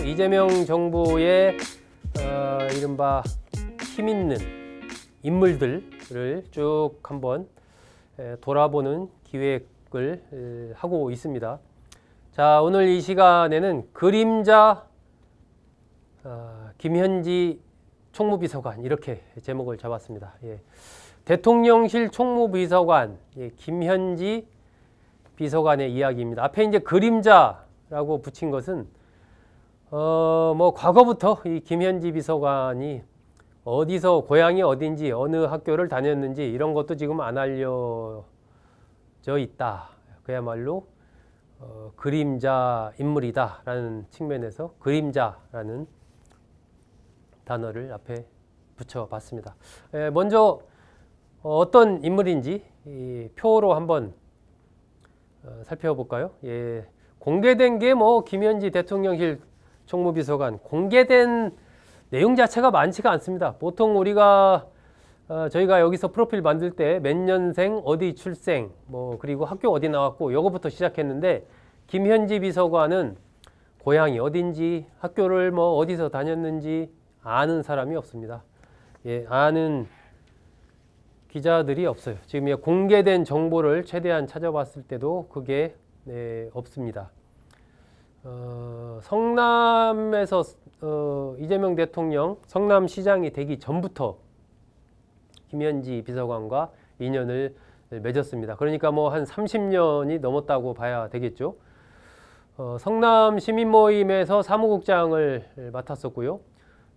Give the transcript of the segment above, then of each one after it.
이재명 정부의 이른바 힘 있는 인물들을 쭉 한번 돌아보는 기획을 하고 있습니다. 자, 오늘 이 시간에는 그림자 김현지 총무비서관 이렇게 제목을 잡았습니다. 예. 대통령실 총무비서관 김현지 비서관의 이야기입니다. 앞에 이제 그림자라고 붙인 것은 과거부터 이 김현지 비서관이 어디서 고향이 어딘지 어느 학교를 다녔는지 이런 것도 지금 안 알려져 있다. 그야말로 그림자 인물이다라는 측면에서 그림자라는 단어를 앞에 붙여봤습니다. 먼저 어떤 인물인지 이 표로 한번 살펴볼까요? 예, 공개된 게 김현지 대통령실 총무비서관 공개된 내용 자체가 많지가 않습니다. 보통 우리가 저희가 여기서 프로필 만들 때 몇 년생, 어디 출생, 그리고 학교 어디 나왔고 요거부터 시작했는데 김현지 비서관은 고향이 어딘지 학교를 어디서 다녔는지 아는 사람이 없습니다. 예, 아는 기자들이 없어요. 지금 공개된 정보를 최대한 찾아봤을 때도 그게 없습니다. 성남에서 이재명 대통령 성남시장이 되기 전부터 김현지 비서관과 인연을 맺었습니다. 그러니까 한 30년이 넘었다고 봐야 되겠죠. 성남 시민모임에서 사무국장을 맡았었고요.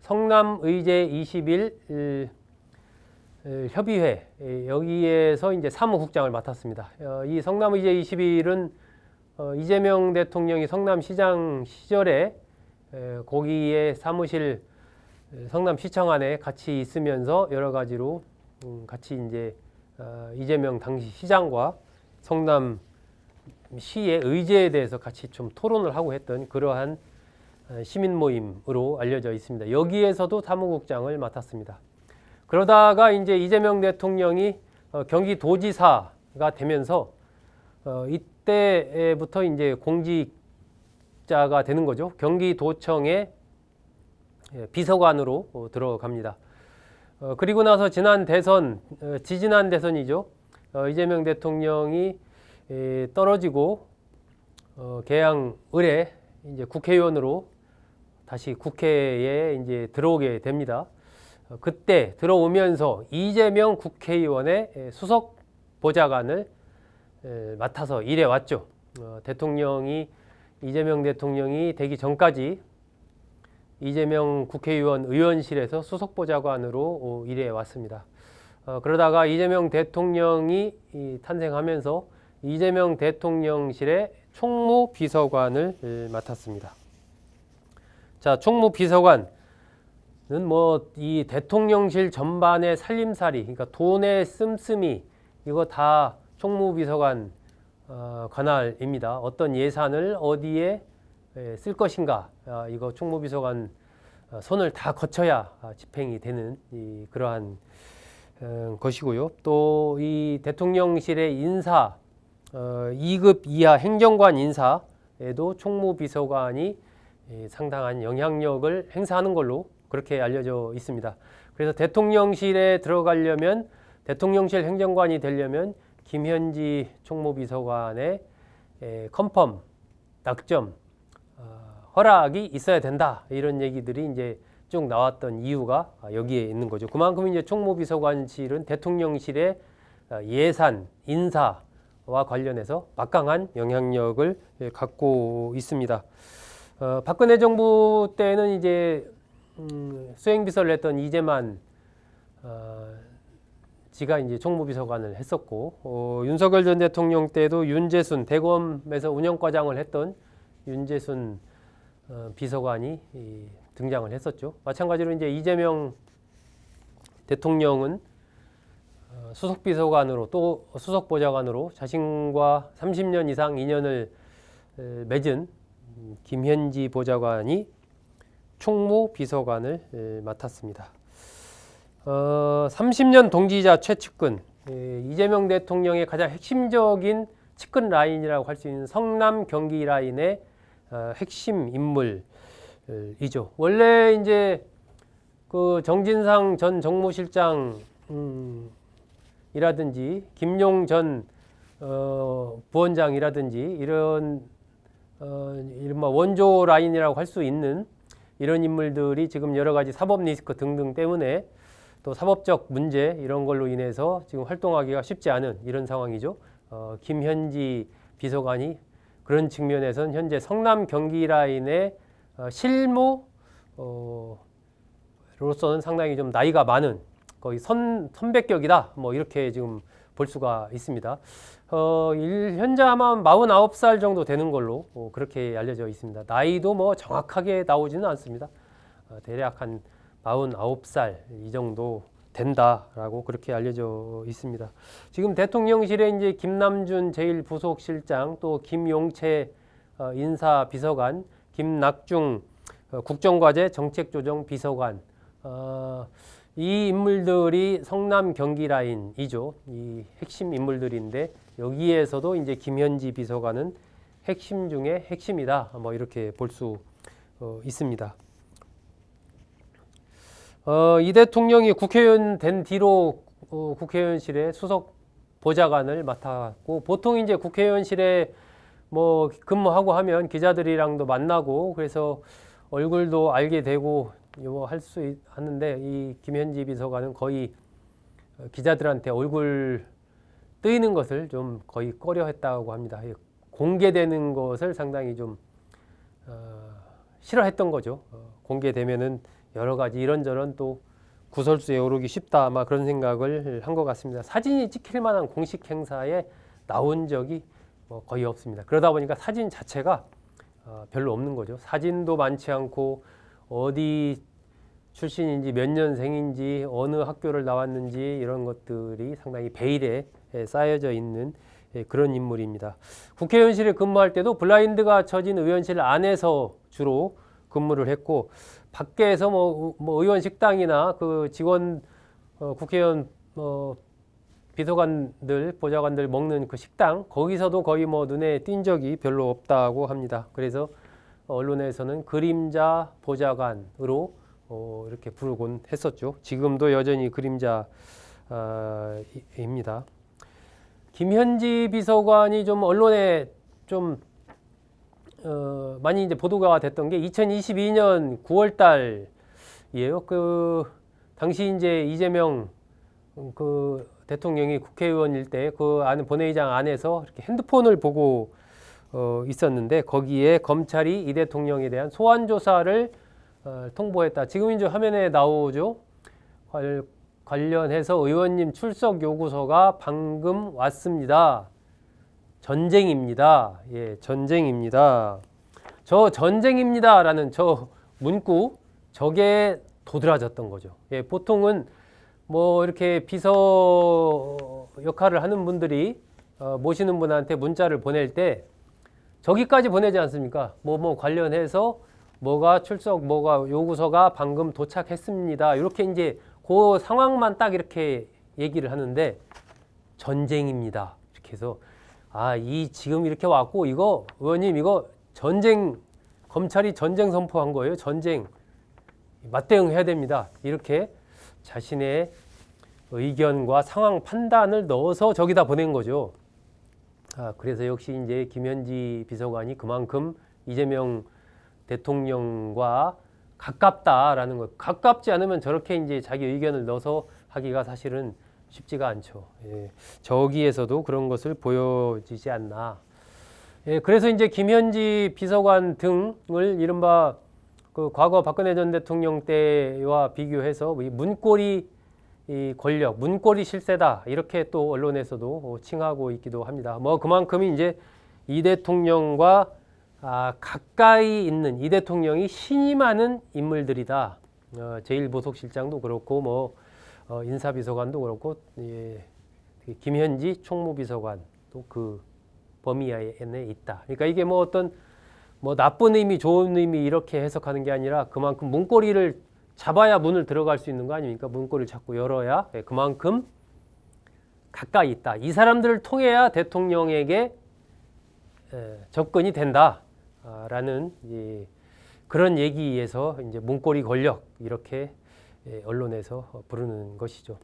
성남의제 21 협의회 여기에서 이제 사무국장을 맡았습니다. 이 성남의제 21은 이재명 대통령이 성남시장 시절에 거기에 사무실 성남시청 안에 같이 있으면서 여러 가지로 같이 이제 이재명 당시 시장과 성남시의 의제에 대해서 같이 좀 토론을 하고 했던 그러한 시민 모임으로 알려져 있습니다. 여기에서도 사무국장을 맡았습니다. 그러다가 이제 이재명 대통령이 경기도지사가 되면서 이때부터 이제 공직자가 되는 거죠. 경기도청의 비서관으로 들어갑니다. 그리고 나서 지난 대선, 지지난 대선이죠. 이재명 대통령이 떨어지고 개항 을에 이제 국회의원으로 다시 국회에 이제 들어오게 됩니다. 그때 들어오면서 이재명 국회의원의 수석 보좌관을 맡아서 일해 왔죠. 이재명 대통령이 되기 전까지 이재명 국회의원 의원실에서 수석 보좌관으로 일해 왔습니다. 그러다가 이재명 대통령이 탄생하면서 이재명 대통령실의 총무비서관을 맡았습니다. 자, 총무비서관은 이 대통령실 전반의 살림살이, 그러니까 돈의 씀씀이 이거 다 총무비서관 관할입니다. 어떤 예산을 어디에 쓸 것인가, 이거 총무비서관 손을 다 거쳐야 집행이 되는 그러한 것이고요. 또 이 대통령실의 인사, 2급 이하 행정관 인사에도 총무비서관이 상당한 영향력을 행사하는 걸로 그렇게 알려져 있습니다. 그래서 대통령실에 들어가려면, 대통령실 행정관이 되려면 김현지 총무비서관의 컨펌, 낙점, 허락이 있어야 된다. 이런 얘기들이 이제 쭉 나왔던 이유가 여기에 있는 거죠. 그만큼 이제 총무비서관실은 대통령실의 예산, 인사와 관련해서 막강한 영향력을 갖고 있습니다. 박근혜 정부 때는 이제 수행비서를 했던 이재만 지가 이제 총무비서관을 했었고, 윤석열 전 대통령 때도 윤재순, 대검에서 운영과장을 했던 윤재순 비서관이 등장을 했었죠. 마찬가지로 이제 이재명 대통령은 수석비서관으로 또 수석보좌관으로 자신과 30년 이상 인연을 맺은 김현지 보좌관이 총무비서관을 맡았습니다. 30년 동지이자 최측근, 이재명 대통령의 가장 핵심적인 측근 라인이라고 할 수 있는 성남 경기 라인의 핵심 인물 이죠. 원래 이제 그 정진상 전 정무실장 이라든지 김용 전 부원장이라든지 이런 이른바 원조 라인이라고 할 수 있는 이런 인물들이 지금 여러 가지 사법 리스크 등등 때문에 또 사법적 문제 이런 걸로 인해서 지금 활동하기가 쉽지 않은 이런 상황이죠. 김현지 비서관이 그런 측면에서는 현재 성남 경기 라인의 실무로서는 상당히 좀 나이가 많은 거의 선배격이다. 뭐 이렇게 지금 볼 수가 있습니다. 현재 아마 49살 정도 되는 걸로 그렇게 알려져 있습니다. 나이도 뭐 정확하게 나오지는 않습니다. 대략 한 49살 이 정도 된다라고 그렇게 알려져 있습니다. 지금 대통령실에 이제 김남준 제1부속실장, 또 김용채 인사비서관, 김낙중 국정과제 정책조정비서관, 이 인물들이 성남 경기 라인이죠. 이 핵심 인물들인데 여기에서도 이제 김현지 비서관은 핵심 중에 핵심이다. 뭐 이렇게 볼 수 있습니다. 이 대통령이 국회의원 된 뒤로 국회의원실에 수석 보좌관을 맡았고, 보통 이제 국회의원실에 뭐 근무하고 하면 기자들이랑도 만나고 그래서 얼굴도 알게 되고 할 수 있는데, 이 김현지 비서관은 거의 기자들한테 얼굴 뜨이는 것을 좀 거의 꺼려했다고 합니다. 공개되는 것을 상당히 좀 싫어했던 거죠. 공개되면은 여러 가지 이런저런 또 구설수에 오르기 쉽다, 아마 그런 생각을 한 것 같습니다. 사진이 찍힐 만한 공식 행사에 나온 적이 거의 없습니다. 그러다 보니까 사진 자체가 별로 없는 거죠. 사진도 많지 않고 어디 출신인지 몇 년생인지 어느 학교를 나왔는지 이런 것들이 상당히 베일에 쌓여져 있는 그런 인물입니다. 국회의원실에 근무할 때도 블라인드가 쳐진 의원실 안에서 주로 근무를 했고, 밖에서 뭐 의원 식당이나 그 직원 국회의원 비서관들 보좌관들 먹는 그 식당, 거기서도 거의 뭐 눈에 띈 적이 별로 없다고 합니다. 그래서 언론에서는 그림자 보좌관으로 이렇게 부르곤 했었죠. 지금도 여전히 그림자입니다. 김현지 비서관이 좀 언론에 좀 많이 이제 보도가 됐던 게 2022년 9월 달이에요. 그 당시 이제 이재명 그 대통령이 국회의원일 때 그 본회의장 안에서 이렇게 핸드폰을 보고 있었는데, 거기에 검찰이 이 대통령에 대한 소환 조사를 통보했다. 지금 이제 화면에 나오죠. 관련해서 의원님 출석 요구서가 방금 왔습니다. 전쟁입니다. 예, 전쟁입니다. 저 전쟁입니다라는 저 문구, 저게 도드라졌던 거죠. 예, 보통은 뭐 이렇게 비서 역할을 하는 분들이 모시는 분한테 문자를 보낼 때 저기까지 보내지 않습니까? 뭐 관련해서 뭐가 요구서가 방금 도착했습니다. 이렇게 이제 그 상황만 딱 이렇게 얘기를 하는데, 전쟁입니다. 이렇게 해서 지금 이렇게 왔고, 이거 의원님 이거 전쟁, 검찰이 전쟁 선포한 거예요. 전쟁 맞대응해야 됩니다. 이렇게 자신의 의견과 상황 판단을 넣어서 저기다 보낸 거죠. 그래서 역시 이제 김현지 비서관이 그만큼 이재명 대통령과 가깝다라는 것. 가깝지 않으면 저렇게 이제 자기 의견을 넣어서 하기가 사실은 쉽지가 않죠. 예, 저기에서도 그런 것을 보여지지 않나. 예, 그래서 이제 김현지 비서관 등을 이른바 그 과거 박근혜 전 대통령 때와 비교해서 이 문고리 권력, 문고리 실세다, 이렇게 또 언론에서도 칭하고 있기도 합니다. 뭐 그만큼 이제 이 대통령과 가까이 있는, 이 대통령이 신임하는 인물들이다. 제1부속실장도 그렇고 뭐 인사비서관도 그렇고, 예, 김현지 총무비서관도 그 범위 안에 있다. 그러니까 이게 뭐 어떤 나쁜 의미, 좋은 의미 이렇게 해석하는 게 아니라 그만큼 문고리를 잡아야 문을 들어갈 수 있는 거 아닙니까? 문고리를 자꾸 열어야 그만큼 가까이 있다. 이 사람들을 통해야 대통령에게 접근이 된다라는 그런 얘기에서 이제 문고리 권력 이렇게 언론에서 부르는 것이죠.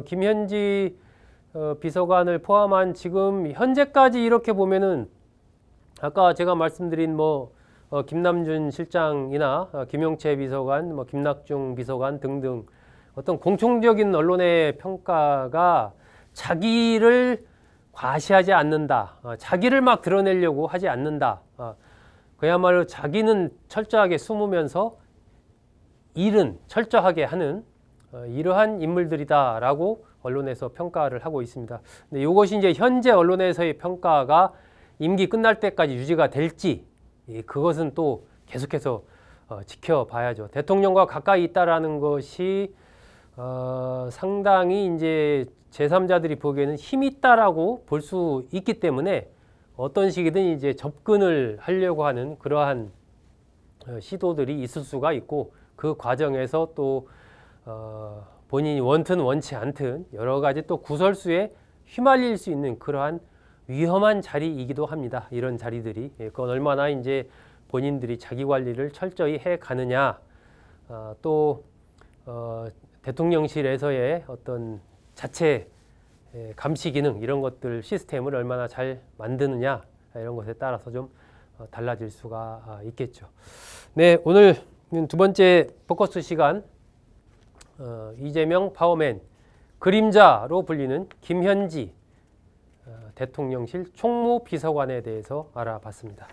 김현지 비서관을 포함한 지금 현재까지 이렇게 보면은 아까 제가 말씀드린 김남준 실장이나 김용채 비서관, 김낙중 비서관 등등 어떤 공통적인 언론의 평가가 자기를 과시하지 않는다, 자기를 막 드러내려고 하지 않는다. 그야말로 자기는 철저하게 숨으면서 일은 철저하게 하는 이러한 인물들이다라고 언론에서 평가를 하고 있습니다. 근데 이것이 이제 현재 언론에서의 평가가 임기 끝날 때까지 유지가 될지 그것은 또 계속해서 지켜봐야죠. 대통령과 가까이 있다라는 것이 상당히 이제 제3자들이 보기에는 힘이 있다라고 볼 수 있기 때문에 어떤 식이든 이제 접근을 하려고 하는 그러한 시도들이 있을 수가 있고 그 과정에서 또 본인이 원든 원치 않든 여러 가지 또 구설수에 휘말릴 수 있는 그러한 위험한 자리이기도 합니다. 이런 자리들이 그건 얼마나 이제 본인들이 자기 관리를 철저히 해 가느냐, 또 대통령실에서의 어떤 자체 감시 기능 이런 것들 시스템을 얼마나 잘 만드느냐 이런 것에 따라서 좀 달라질 수가 있겠죠. 네, 오늘 두 번째 포커스 시간 이재명 파워맨 그림자로 불리는 김현지 대통령실 총무비서관에 대해서 알아봤습니다.